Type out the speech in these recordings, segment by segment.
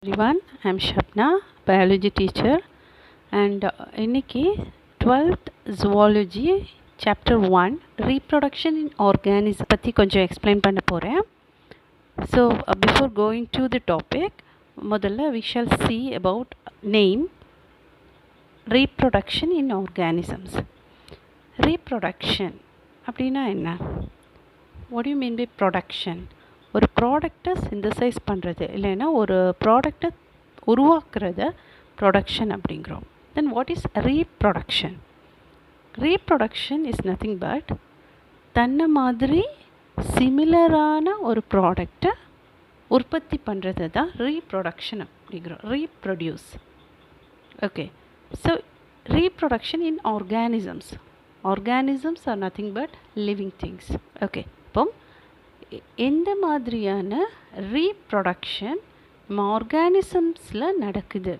Everyone, I'm Shabna, biology teacher, and இன்னைக்கு 12th zoology chapter 1 reproduction in organisms பற்றி கொஞ்சம் explain பண்ண போகிறேன். So before going to the topic, முதல்ல we shall see about name reproduction in organisms. Reproduction அப்படின்னா என்ன? What do you mean by production? ஒரு ப்ராடக்டை சிந்தசைஸ் பண்ணுறது இல்லைன்னா ஒரு ப்ராடக்டை உருவாக்குறத ப்ரொடக்ஷன் அப்படிங்கிறோம். Then what is reproduction? Reproduction is nothing but தன்னை மாதிரி சிமிலரான ஒரு ப்ராடக்டை உற்பத்தி பண்ணுறது தான் ரீப்ரொடக்ஷன் அப்படிங்கிறோம். Reproduce. Okay, so reproduction in organisms. Organisms are nothing but living things. Okay, இப்போ எந்த மாதிரியான ரீப்ரொடக்ஷன் நம்ம ஆர்கானிசம்ஸில் நடக்குது,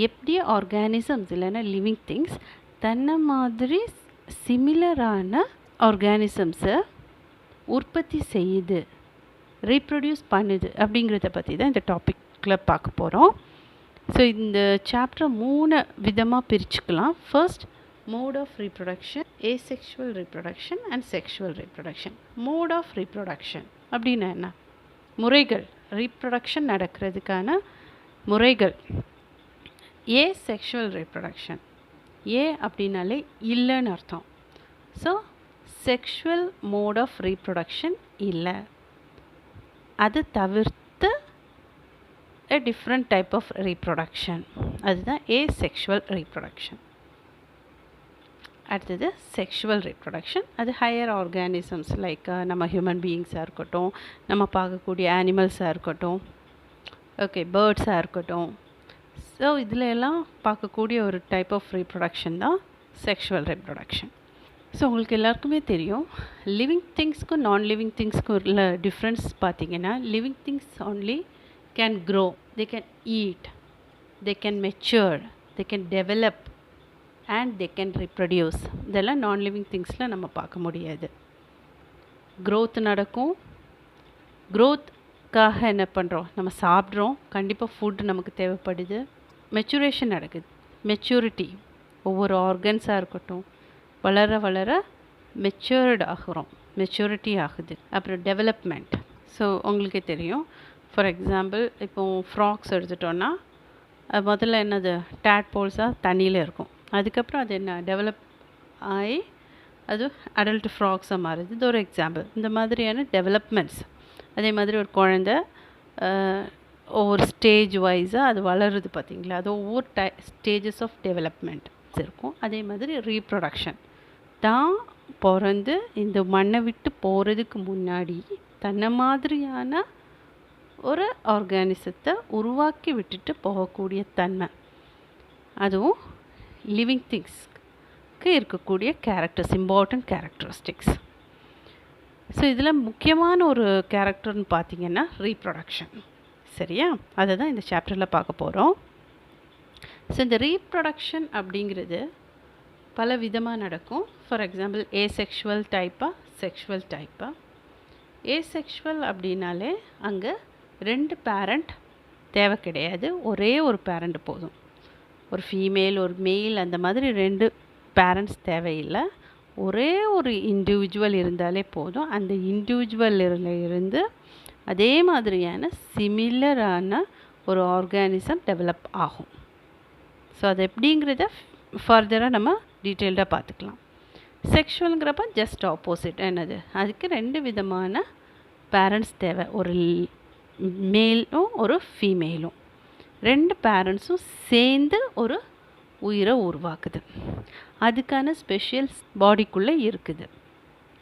எப்படி ஆர்கானிசம்ஸ் இல்லைன்னா லிவிங் திங்ஸ் தன்னை மாதிரி சிமிலரான ஆர்கானிசம்ஸை உற்பத்தி செய்யுது, ரீப்ரொடியூஸ் பண்ணுது அப்படிங்கிறத பற்றி தான் இந்த டாப்பிக்கில் பார்க்க போகிறோம். ஸோ இந்த சாப்டரை 3 விதமாக பிரிச்சுக்கலாம். First, mode of reproduction, asexual reproduction and sexual reproduction. mode of reproduction அப்படின்னா என்ன? முறைகள், reproduction நடக்கிறதுக்கான முறைகள். asexual reproduction, ஏ அப்படின்னாலே இல்லைன்னு அர்த்தம். So sexual mode of reproduction இல்லை, அது தவிர்த்து a different type of reproduction, அதுதான் asexual reproduction. அடுத்தது செக்ஷுவல் ரீப்ரொடக்ஷன், அது ஹையர் ஆர்கானிசம்ஸ் லைக் நம்ம ஹியூமன் பீயிங்ஸாக இருக்கட்டும், நம்ம பார்க்கக்கூடிய அனிமல்ஸாக இருக்கட்டும், ஓகே, பேர்ட்ஸாக இருக்கட்டும். ஸோ இதில் எல்லாம் பார்க்கக்கூடிய ஒரு டைப் ஆஃப் ரீப்ரொடக்ஷன் தான் செக்ஷுவல் ரீப்ரொடக்ஷன். ஸோ உங்களுக்கு எல்லாருக்குமே தெரியும், லிவிங் திங்ஸ்க்கும் நான் லிவிங் திங்ஸ்க்கும் உள்ள டிஃப்ரென்ஸ் பார்த்திங்கன்னா, living things only can grow, they can eat, they can mature, they can develop and they can reproduce. இதெல்லாம் நான் லிவிங் திங்ஸில் நம்ம பார்க்க முடியாது. க்ரோத் நடக்கும். க்ரோத்காக என்ன பண்ணுறோம், நம்ம சாப்பிட்றோம், கண்டிப்பாக ஃபுட் நமக்கு தேவைப்படுது. மெச்சூரேஷன் நடக்குது, மெச்சூரிட்டி, ஒவ்வொரு ஆர்கன்ஸாக இருக்கட்டும் வளர வளர மெச்சூர்ட் ஆகிறோம், மெச்சூரிட்டி ஆகுது. அப்புறம் டெவலப்மெண்ட். ஸோ உங்களுக்கே தெரியும், ஃபார் எக்ஸாம்பிள் இப்போது ஃப்ராக்ஸ் எடுத்துட்டோன்னா முதல்ல என்னது டேட்போல்ஸாக தண்ணியில் இருக்கும், அதுக்கப்புறம் அது என்ன டெவலப் ஆகி அது அடல்ட் ஃப்ராக்ஸாக மாறுது. இது ஒரு எக்ஸாம்பிள். இந்த மாதிரியான டெவலப்மெண்ட்ஸ். அதே மாதிரி ஒரு குழந்த ஒவ்வொரு ஸ்டேஜ் வைஸாக அது வளருது பார்த்திங்களா, அது ஒவ்வொரு ஸ்டேஜஸ் ஆஃப் டெவலப்மெண்ட் இருக்கும். அதே மாதிரி ரீப்ரொடக்ஷன் தான் பிறந்து இந்த மண்ணை விட்டு போகிறதுக்கு முன்னாடி தன்னை மாதிரியான ஒரு ஆர்கானிசத்தை உருவாக்கி விட்டுட்டு போகக்கூடிய தன்மை, அதுவும் லிவிங் திங்ஸ்க்கு இருக்கக்கூடிய கேரக்டர்ஸ், இம்பார்ட்டண்ட் கேரக்டரிஸ்டிக்ஸ். ஸோ இதில் முக்கியமான ஒரு கேரக்டர்னு பார்த்திங்கன்னா ரீப்ரொடக்ஷன். சரியா, அதை தான் இந்த சாப்டரில் பார்க்க போகிறோம். ஸோ இந்த ரீப்ரொடக்ஷன் அப்படிங்கிறது பல விதமாக நடக்கும். ஃபார் எக்ஸாம்பிள் ஏசெக்ஷுவல் டைப்பாக, செக்ஷுவல் டைப்பாக. ஏசெக்ஷுவல் அப்படின்னாலே அங்கே 2 பேரண்ட் தேவை கிடையாது, ஒரே ஒரு பேரண்ட் போதும். ஒரு ஃபீமேல் ஒரு மேல் அந்த மாதிரி 2 பேரண்ட்ஸ் தேவையில்லை, ஒரே ஒரு இண்டிவிஜுவல் இருந்தாலே போதும். அந்த இண்டிவிஜுவல் இருந்து அதே மாதிரியான சிமிலரான ஒரு ஆர்கானிசம் டெவலப் ஆகும். ஸோ அது எப்படிங்கிறத ஃபர்தராக நம்ம டீட்டெயில்டாக பார்த்துக்கலாம். செக்ஷுவலுங்கிறப்ப ஜஸ்ட் ஆப்போசிட். என்னது, அதுக்கு 2 விதமான பேரண்ட்ஸ் தேவை, ஒரு மேலும் ஒரு ஃபீமேலும். 2 பேரண்ட்ஸும் சேர்ந்து ஒரு உயிரை உருவாக்குது, அதுக்கான ஸ்பெஷல் பாடிக்குள்ளே இருக்குது.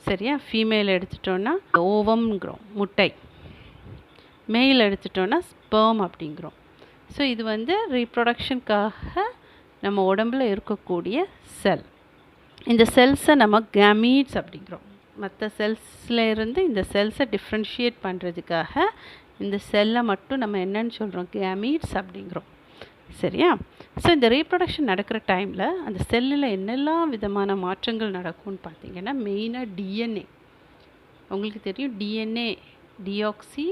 சரியா, ஃபீமேல் எடுத்துட்டோன்னா ஓவம்ங்கிறோம், முட்டை. மேல் எடுத்துட்டோன்னா ஸ்பெர்ம் அப்படிங்கிறோம். ஸோ இது வந்து ரீப்ரொடக்ஷனுக்காக நம்ம உடம்பில் இருக்கக்கூடிய செல். இந்த செல்ஸை நம்ம கேமீட்ஸ் அப்படிங்கிறோம். மற்ற செல்ஸில் இருந்து இந்த செல்ஸை டிஃப்ரென்ஷியேட் பண்ணுறதுக்காக இந்த செல்லை மட்டும் நம்ம என்னன்னு சொல்கிறோம், கேமீட்ஸ் அப்படிங்கிறோம். சரியா, ஸோ இந்த ரீப்ரொடக்ஷன் நடக்கிற டைமில் அந்த செல்லில் என்னெல்லாம் விதமான மாற்றங்கள் நடக்கும்னு பார்த்திங்கன்னா, மெயினாக டிஎன்ஏ. உங்களுக்கு தெரியும், DNA deoxy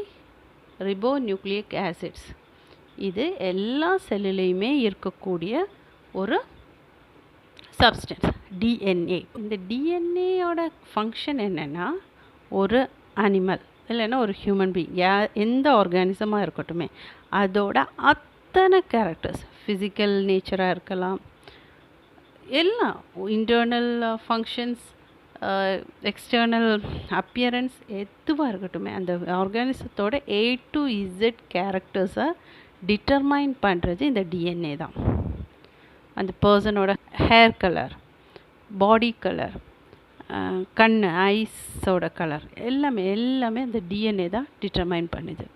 ribo nucleic acids, இது எல்லா செல்லுலேயுமே இருக்கக்கூடிய ஒரு சப்ஸ்டன்ஸ் டிஎன்ஏ. இந்த டிஎன்ஏயோட ஃபங்க்ஷன் என்னென்னா, ஒரு அனிமல் இல்லைன்னா ஒரு ஹியூமன் பீயிங் எந்த ஆர்கானிசமாக இருக்கட்டுமே அதோட அத்தனை கேரக்டர்ஸ், ஃபிசிக்கல் நேச்சராக இருக்கலாம், எல்லாம் இன்டர்னல் ஃபங்க்ஷன்ஸ், எக்ஸ்டர்னல் அப்பியரன்ஸ் எதுவாக இருக்கட்டுமே அந்த ஆர்கானிசத்தோட A to Z கேரக்டர்ஸை டிட்டர்மைன் பண்ணுறது இந்த டிஎன்ஏ தான். அந்த பர்சனோட ஹேர் கலர், பாடி கலர், கண் ஐஸோட கலர் எல்லாமே அந்த டிஎன்ஏ தான் டிட்டர்மைன் பண்ணுது.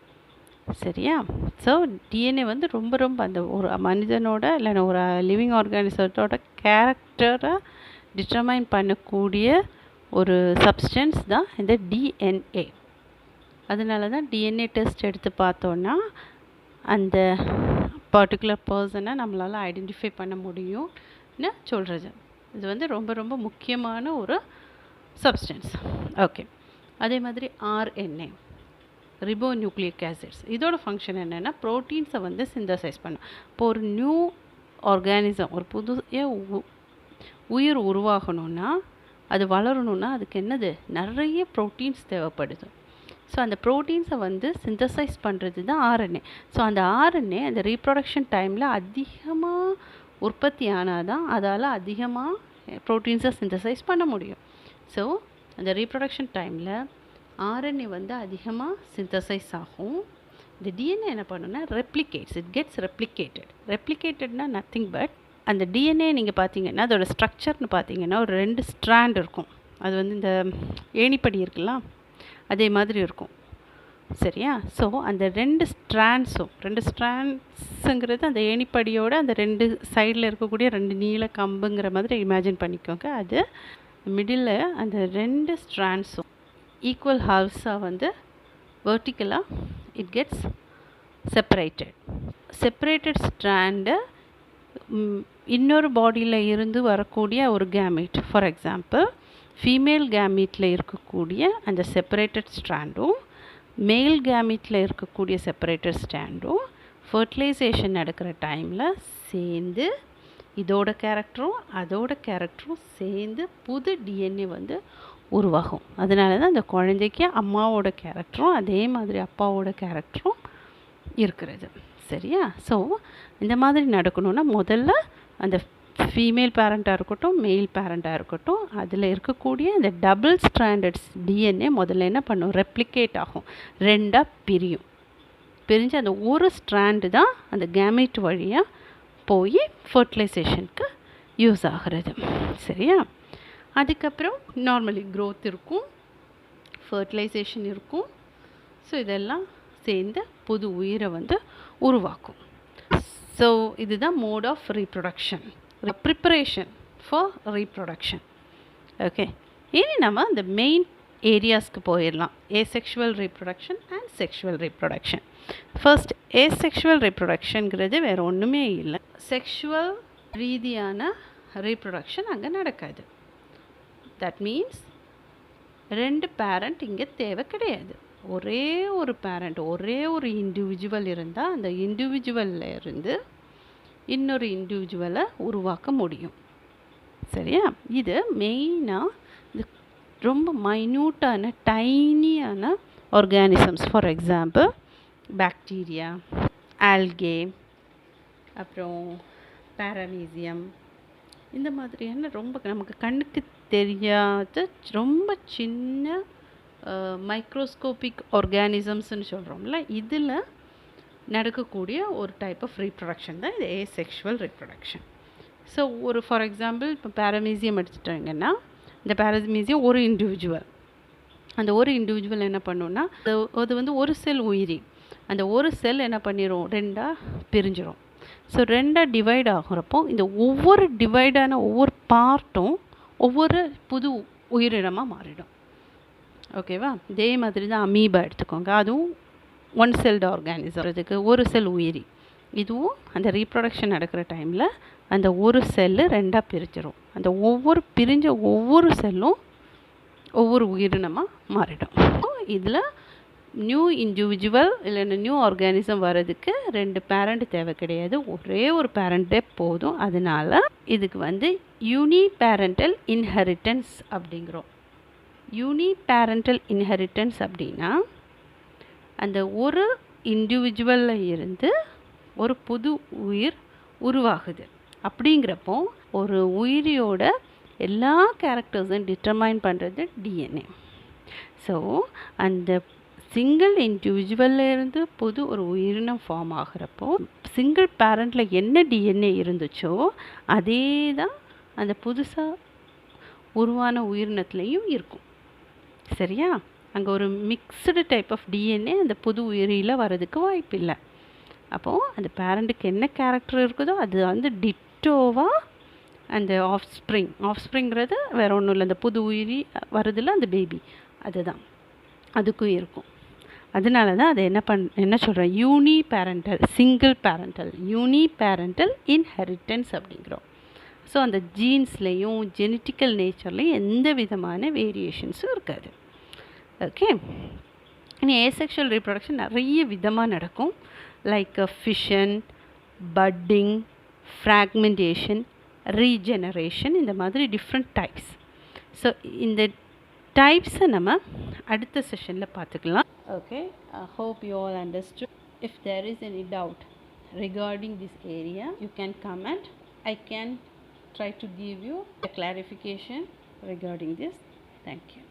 சரியா? ஸோ டிஎன்ஏ வந்து ரொம்ப ரொம்ப அந்த ஒரு மனிதனோட இல்லைன்னா ஒரு லிவிங் ஆர்கானிசத்தோட கேரக்டரை டிட்டர்மைன் பண்ணக்கூடிய ஒரு சப்ஸ்டன்ஸ் தான் இந்த டிஎன்ஏ. அதனால தான் டிஎன்ஏ டெஸ்ட் எடுத்து பார்த்தோன்னா அந்த பர்டிகுலர் பர்சனை நம்மளால் ஐடென்டிஃபை பண்ண முடியும்னு சொல்கிறது. இது வந்து ரொம்ப ரொம்ப முக்கியமான ஒரு சப்ஸ்டன்ஸ். ஓகே, அதே மாதிரி ஆர்என்ஏ, ரிபோ நியூக்ளிக் ஆசிட்ஸ், இதோட ஃபங்க்ஷன் என்னென்னா ப்ரோட்டீன்ஸை வந்து சிந்தசைஸ் பண்ணும். இப்போ ஒரு நியூ ஆர்கானிசம், ஒரு புது உயிர் உருவாகணும்னா, அது வளரணும்னா அதுக்கு என்னது நிறைய ப்ரோட்டீன்ஸ் தேவைப்படுது. ஸோ அந்த ப்ரோட்டீன்ஸை வந்து சிந்தசைஸ் பண்ணுறது தான் ஆர்என்ஏ. ஸோ அந்த ஆர்என்ஏ அந்த ரீப்ரொடக்ஷன் டைமில் அதிகமாக உற்பத்தி ஆனால் தான் அதால் அதிகமாக ப்ரோட்டீன்ஸை சிந்தசைஸ் பண்ண முடியும். ஸோ அந்த ரீப்ரொடக்ஷன் டைமில் ஆர்என்ஏ வந்து அதிகமாக சிந்தசைஸ் ஆகும். இந்த டிஎன்ஏ என்ன பண்ணுன்னா ரெப்ளிகேட்ஸ், இட் கெட்ஸ் ரெப்ளிகேட்டட்னா நத்திங் பட் அந்த டிஎன்ஏ நீங்கள் பார்த்தீங்கன்னா அதோட ஸ்ட்ரக்சர்னு பார்த்தீங்கன்னா ஒரு 2 ஸ்ட்ராண்ட் இருக்கும். அது வந்து இந்த ஏணிப்படி இருக்குல்ல அதே மாதிரி இருக்கும். சரியா? ஸோ அந்த 2 ஸ்ட்ராண்ட்ஸுங்கிறது அந்த ஏணிப்படியோட அந்த 2 சைடில் இருக்கக்கூடிய 2 நீல கம்புங்கிற மாதிரி இமேஜின் பண்ணிக்கோங்க. அது மிடில் அந்த 2 ஸ்ட்ராண்ட்ஸும் ஈக்குவல் ஹால்ஸாக வந்து வெர்டிக்கலாக இட் கெட்ஸ் செப்பரேட்டட் ஸ்ட்ராண்டு இன்னொரு பாடியில் இருந்து வரக்கூடிய ஒரு கேமீட், ஃபார் எக்ஸாம்பிள் ஃபீமேல் கேமீட்டில் இருக்கக்கூடிய அந்த செப்பரேட்டட் ஸ்ட்ராண்டும் மேல் கேமீட்டில் இருக்கக்கூடிய செப்பரேட்டட் ஸ்ட்ராண்டும் ஃபர்டிலைசேஷன் நடக்கிற டைமில் சேர்ந்து இதோட கேரக்டரும் அதோட கேரக்டரும் சேர்ந்து புது டிஎன்ஏ வந்து உருவாகும். அதனால தான் அந்த குழந்தைக்கு அம்மாவோட கேரக்டரும் அதே மாதிரி அப்பாவோட கேரக்டரும் இருக்கிறது. சரியா? ஸோ இந்த மாதிரி நடக்கணும்னா முதல்ல அந்த ஃபீமேல் பேரண்ட்டாக இருக்கட்டும் மேல் பேரண்ட்டாக இருக்கட்டும் அதில் இருக்கக்கூடிய அந்த டபுள் ஸ்ட்ராண்டட்ஸ் டிஎன்ஏ முதல்ல என்ன பண்ணும், ரெப்ளிகேட் ஆகும், 2ஆக பிரிஞ்சு அந்த ஒரு ஸ்ட்ராண்டு தான் அந்த கேமெட் வழியாக போய் ஃபர்டிலைசேஷனுக்கு யூஸ் ஆகிறது. சரியா? அதுக்கப்புறம் நார்மலி க்ரோத் இருக்கும், ஃபர்டிலைசேஷன் இருக்கும். ஸோ இதெல்லாம் சேர்ந்து புது உயிரை வந்து உருவாக்கும். ஸோ இதுதான் mode of reproduction, preparation for reproduction. Okay, இனி நம்ம இந்த மெயின் ஏரியாஸ்க்கு போயிடலாம். Asexual reproduction and sexual reproduction. First asexual ரீப்ரொடக்ஷனுங்கிறது வேறு ஒன்றுமே இல்லை. செக்ஷுவல் ரீதியான ரீப்ரொடக்ஷன் அங்கே நடக்காது. தட் மீன்ஸ் 2 பேரண்ட் இங்கே தேவை கிடையாது. ஒரே ஒரு பேரண்ட், ஒரே ஒரு இண்டிவிஜுவல் இருந்தால் அந்த இண்டிவிஜுவலில் இருந்து இன்னொரு இண்டிவிஜுவலை உருவாக்க முடியும். சரியா? இது மெயினாக இது ரொம்ப மைன்யூட்டான டைனியான organisms, for example bacteria, algae, அப்புறம் பாரமீசியம், இந்த மாதிரியான ரொம்ப நமக்கு கண்ணுக்கு தெரியாத ரொம்ப சின்ன மைக்ரோஸ்கோபிக் ஆர்கானிசம்ஸ்ன்னு சொல்கிறோம்ல, இதில் நடக்கக்கூடிய ஒரு டைப் ஆஃப் ரீப்ரொடக்ஷன் தான் இது ஏசெக்ஷுவல் ரீப்ரொடக்ஷன். ஸோ ஒரு ஃபார் எக்ஸாம்பிள் இப்போ பாரமீசியம் எடுத்துட்டாங்கன்னா இந்த பாரமீசியம் ஒரு இண்டிவிஜுவல், அந்த ஒரு இண்டிவிஜுவல் என்ன பண்ணுன்னா அது வந்து ஒரு செல் உயிரி, அந்த ஒரு செல் என்ன பண்ணிடும், 2ஆக பிரிஞ்சிடும். ஸோ 2ஆக டிவைட் ஆகிறப்போ இந்த ஒவ்வொரு டிவைடான ஒவ்வொரு பார்ட்டும் ஒவ்வொரு புது உயிரினமாக மாறிடும். ஓகேவா? இதே மாதிரி தான் அமீபா எடுத்துக்கோங்க, அதுவும் 1 செல்டு ஆர்கானிசம், அதுக்கு ஒரு செல் உயிரி. இதுவும் அந்த ரீப்ரொடக்ஷன் நடக்கிற டைமில் அந்த ஒரு செல்லு 2ஆக பிரிஞ்சிடும். அந்த பிரிஞ்ச ஒவ்வொரு செல்லும் ஒவ்வொரு உயிரினமாக மாறிடும். இதில் நியூ இண்டிவிஜுவல் இல்லைன்னா நியூ ஆர்கானிசம் வர்றதுக்கு 2 பேரண்ட் தேவை கிடையாது, ஒரே ஒரு பேரண்ட்டே போதும். அதனால இதுக்கு வந்து யூனிபேரண்டல் இன்ஹெரிட்டன்ஸ் அப்படிங்கிறோம். யூனிபேரண்டல் இன்ஹெரிட்டன்ஸ் அப்படின்னா அந்த ஒரு இண்டிவிஜுவலில் இருந்து ஒரு புது உயிர் உருவாகுது. அப்படிங்கிறப்போ ஒரு உயிரியோட எல்லா கேரக்டர்ஸும் டிட்டர்மைன் பண்ணுறது டிஎன்ஏ. ஸோ அந்த சிங்கிள் இண்டிவிஜுவல்லேருந்து புது ஒரு உயிரினம் ஃபார்ம் ஆகிறப்போ சிங்கிள் பேரண்டில் என்ன டிஎன்ஏ இருந்துச்சோ அதே தான் அந்த புதுசாக உருவான உயிரினத்துலேயும் இருக்கும். சரியா? அங்கே ஒரு மிக்ஸ்டு டைப் ஆஃப் டிஎன்ஏ அந்த புது உயிரியில் வர்றதுக்கு வாய்ப்பு இல்லை. அப்போது அந்த பேரண்ட்டுக்கு என்ன கேரக்டர் இருக்குதோ அது வந்து டிட்டோவாக அந்த ஆஃப்ஸ்ப்ரிங்கிறது வேறு ஒன்றும் இல்லை, அந்த புது உயிரி வருதில்ல அந்த பேபி, அதுதான் அதுக்கும் இருக்கும். அதனால தான் அதை என்ன சொல்கிறேன், யூனிபேரண்டல், சிங்கிள் பேரண்டல், யூனிபேரண்டல் இன்ஹெரிட்டன்ஸ் அப்படிங்கிறோம். ஸோ அந்த ஜீன்ஸ்லேயும் ஜெனட்டிக்கல் நேச்சர்லேயும் எந்த விதமான வேரியேஷன்ஸும் இருக்காது. ஓகே. இனி ஏசெக்ஷுவல் ரீப்ரொடக்ஷன் நிறைய விதமாக நடக்கும். Like fission, budding, fragmentation, regeneration, இந்த மாதிரி டிஃப்ரெண்ட் டைப்ஸ். ஸோ இந்த டைப்ஸை நம்ம அடுத்த செஷனில் பார்த்துக்கலாம். Okay, I hope you all understood. If there is any doubt regarding this area, you can comment. I can try to give you a clarification regarding this. Thank you.